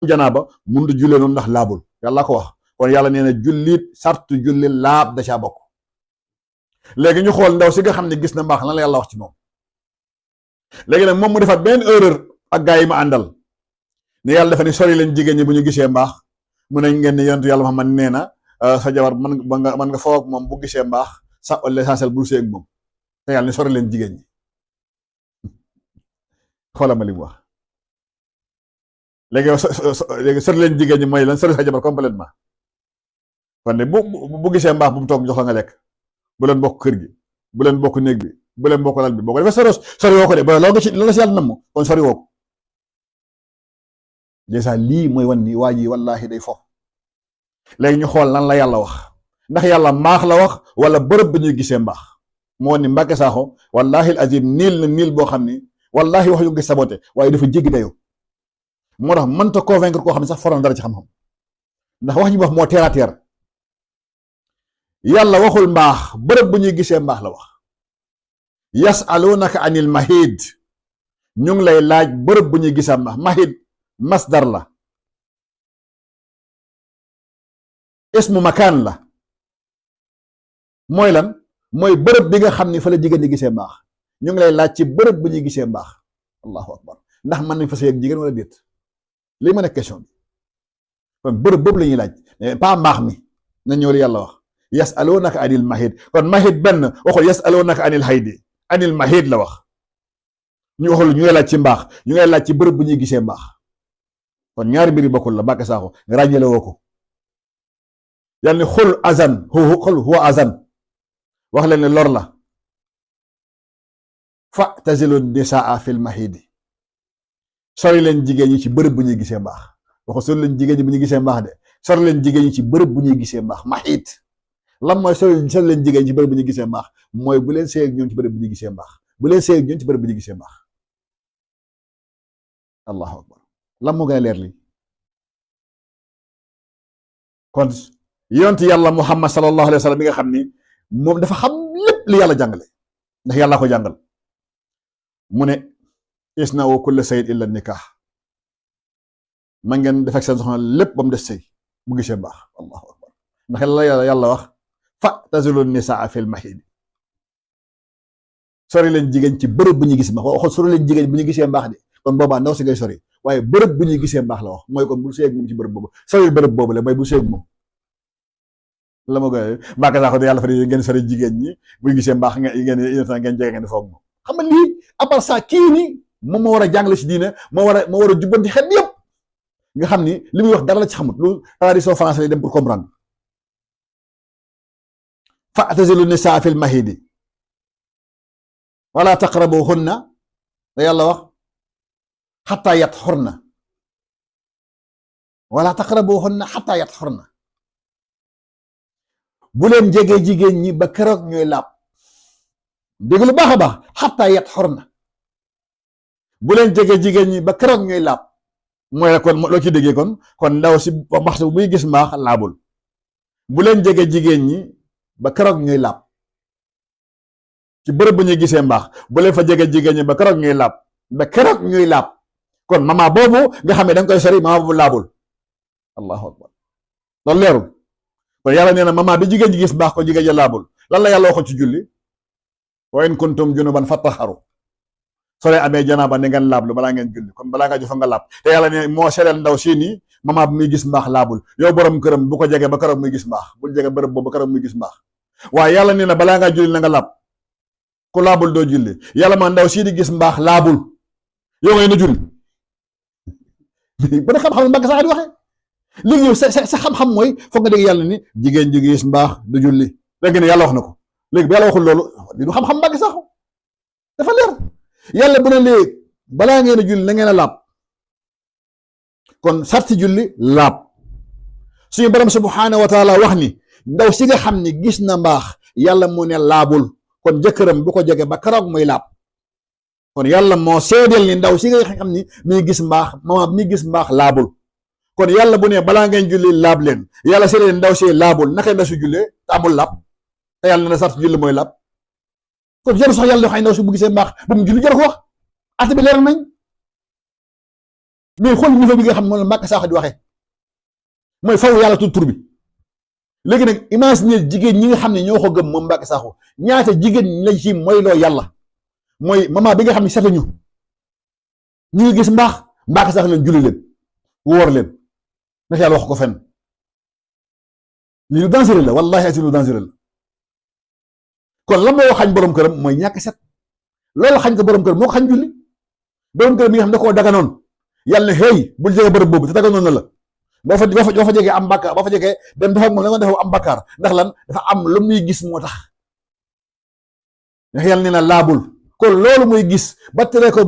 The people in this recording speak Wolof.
janaaba mënut a jullee noonu ndax laabul yàlla ko wax kon yàlla nee na jullit sartu julli laab da caa bokk. léegi ñu xool ndaw si nga xam ne gis na mbaax lan la yàlla wax ci moom léegi nag moom mu defaat benn erreur ak gaa yi ma àndal ne yàlla dafa ne sori leen jigéen ñi bu ñu gisee mbaax mu ne ngeen ne yonentu yàlla Muhammad nee na sa jabar mën nga foog moom bu gisee mbaax sa l'essentiel bul seeg moom te yàlla ne sori leen jigéen ñi xoolal ma li mu wax léegi sori leen jigéen ñi mooy lan sori sa jabar complètement kon ne bu gisee mbaax bu mu toog jox la nga lekk bu leen bokk kër gi bu leen bokk néeg bi bu leen bokk lal bi boo ko defee sori woo ko de ba loolu la si yàlla namm kon sori woo ko déjà lii mooy wan ni waa ji wallaahi day fo léegi ñu xool lan la yàlla wax ndax yàlla mbaax la wax wala bërëb bi ñuy gisee mbaax moo ni Mbàkke Saaxo wallaahi al azim niil boo xam ni wallaahi wax yu ngi saboté waaye dafa jéggi dayoo moo tax mënta convaincre koo xam ne sax forom dara ci xam-xam ndax wax ñu wax moo terre à terre yàlla waxul mbaax bërëb bu ñuy gisee mbaax la wax yasalunaka anil mahid ñu ngi lay laaj bërëb bu ñuy gisee mbaax mahid masdar la ismu makaan la mooy lan mooy bërëb bi nga xam ni fa la jigéen di gisee mbaax ñu ngi lay laaj ci bërëb bu ñuy gisee mbaax allahu akbar ndax mën nañ fa sëy ak jigéen wala déet lii ma nekk question bi kon bërëb boobu la ñuy laaj pas mbaax mi na ñëw li yàlla wax yasalunaka anil mahid kon mahid benn waxul yasalunaka anil haydi anil mahid la wax ñu waxul ñu ngay laaj ci mbaax ñu ngay laaj ci bërëb bu ñuy gisee mbaax kon ñaari mbir yi bokkul la Mbàkke Saaxo ràññale woo ko yàlla ni xul azan xul huwa azan wax leen ne lor la fa'tazilu nisaa fil mahidi sori leen jigéen ñi ci bërëb bu ñuy gisee mbaax waxu sori leen jigéen ñi bu ñuy gisee mbaax de sori leen jigéen ñi ci bërëb bu ñuy gisee mbaax mahid lan mooy sori leen jigéen ñi ci bërëb bu ñuy gisee mbaax mooy bu leen sëy ak ñoom ci bërëb bu ñuy gisee mbaax bu leen sëy ak ñoom ci bërëb bu ñuy gisee mbaax allahu akbar lan moo gën a leer li kon yonent yàlla Muhammad sallallahu alayhi wa sallam mi nga xam ni moom dafa xam lépp li yàlla jàngale ndax yàlla ko jàngal mu ne isna'u kulla shay'in illa nikah man ngeen def ak seen soxna lépp ba mu des sëy bu gisee mbaax allahu akbar ndax yàlla wax fa'tazilu nisaa fil mahid sori leen jigéen ci bërëb bu ñuy gis mbaax waxoon sori leen jigéen bu ñu gisee mbaax de kon boobaa ndaw si ngay sori waaye bërëb bu ñuy gisee mbaax la wax mooy kon bul sëy ak moom ci bërëb boobu sori bërëb boobu la mooy bul sëy ak moom la ma koy Mbàkke Saaxo de yàlla fa ngeen sori jigéen ñi bu ñu gisee mbaax ngeen jege ngeen foog moom xam nga lii à part ça kii ni moom moo war a jàngale si diine moo war a jubbanti xel yëpp nga xam ni li muy wax dara la ci xamut lu tradition français lay dem pour comprendre fa'tazilu nisaa fil mahidi wala taqrabuhunna da yàlla wax xataa yatxurna wala taqrabuhunna xataa yatxurna bu leen jege jigéen ñi ba keroog ñooy laab dégg lu baax a baax xataa yatxurna bu leen jege jigéen ñi ba keroog ñooy laab mooy la kon loo ci déggee kon ndaw si wax buy gis mbaax laabul bu leen jege jigéen ñi ba keroog ñooy laab ci bërëb bu ñuy gisee mbaax bu leen fa jege jigéen ñi ba keroog ñooy laab ba keroog ñooy laab kon mama boobu nga xam ne da nga koy sori mama boobu laabul allahu akbar loolu leerul kon yàlla nee na mama bi jigéen ji gis mbaax ko jigéen ja laabul lan la yàlla waxoon ci julli wa in kuntum junuban fattaharu soo leen amee janaaba ne ngeen laablu balaa ngeen julli kon balaa nga ju fa nga laab te yàlla ne moo seedeel ndaw si nii mama bi muy gis mbaax laabul yow borom këram bu ko jege ba keroog muy gis mbaax bul jege bërëb boobu ba keroog muy gis mbaax waaye yàlla nee na balaa ngaa julli na nga laab ku laabul doo julli yàlla ma ndaw sii di gis mbaax laabul yow ngay na julli ba na xam-xam Mbàkke Saaxo di waxee léegi yow sa xam-xam mooy foog nga dégg yàlla ni jigéen ji gis mbaax du julli léegi ne yàlla wax na ko léegi ba yàlla waxul loolu li du xam-xam Mbàkke Saaxo dafa leer yàlla bu ne léegi balaa ngeen a julli na ngeen a laab kon sarti julli laab suñu borom subhaanahu wa taala wax ni ndaw si nga xam ni gis na mbaax yàlla mu ne laabul kon jëkkëram bu ko jege ba keroog muy laab kon yàlla moo seedeel ni ndaw si nga xam ni mi gis mbaax mama mi gis mbaax laabul kon yàlla bu ne balaa ngeen julli laab leen yàlla seedeel ndaw si laabul naka ndaw si jullee te amul laab te yàlla na sarti julli mooy laab kon jaru sax yàlla wax ay ndaw si bu gisee mbaax bu mu julli jaru ko wax at bi leer nañ mais xool niveau bi nga xam ne moom la Mbacké Sakho di waxee mooy faw yàlla tudd tur bi léegi nag imagine jigéen ñi nga xam ne ñoo ko gëm moom Mbacké Sakho ñaata jigéen lañ ci mooy loo yàlla mooy maman bi nga xam ne setuñu ñu ngi gis mbaax Mbacké Sakho leen julli leen wóor leen ndax yàlla wax ko fenn lii lu dangereux la wallahi asi lu dangereux la kon la moo xañ borom këram mooy ñàkk set loolu xañ ko borom këram moo ko xañ julli borom këram yi nga xam ne da koo daganoon yàlla ne hey bul jege bërëb boobu te daganoon na la boo fa jegee am bàkkaar boo fa jegee dem dafa moom la nga defa am bàkkaar ndax lan dafa am lu muy gis moo tax ndax yàlla nee na laabul kon loolu muy gis ba tere ko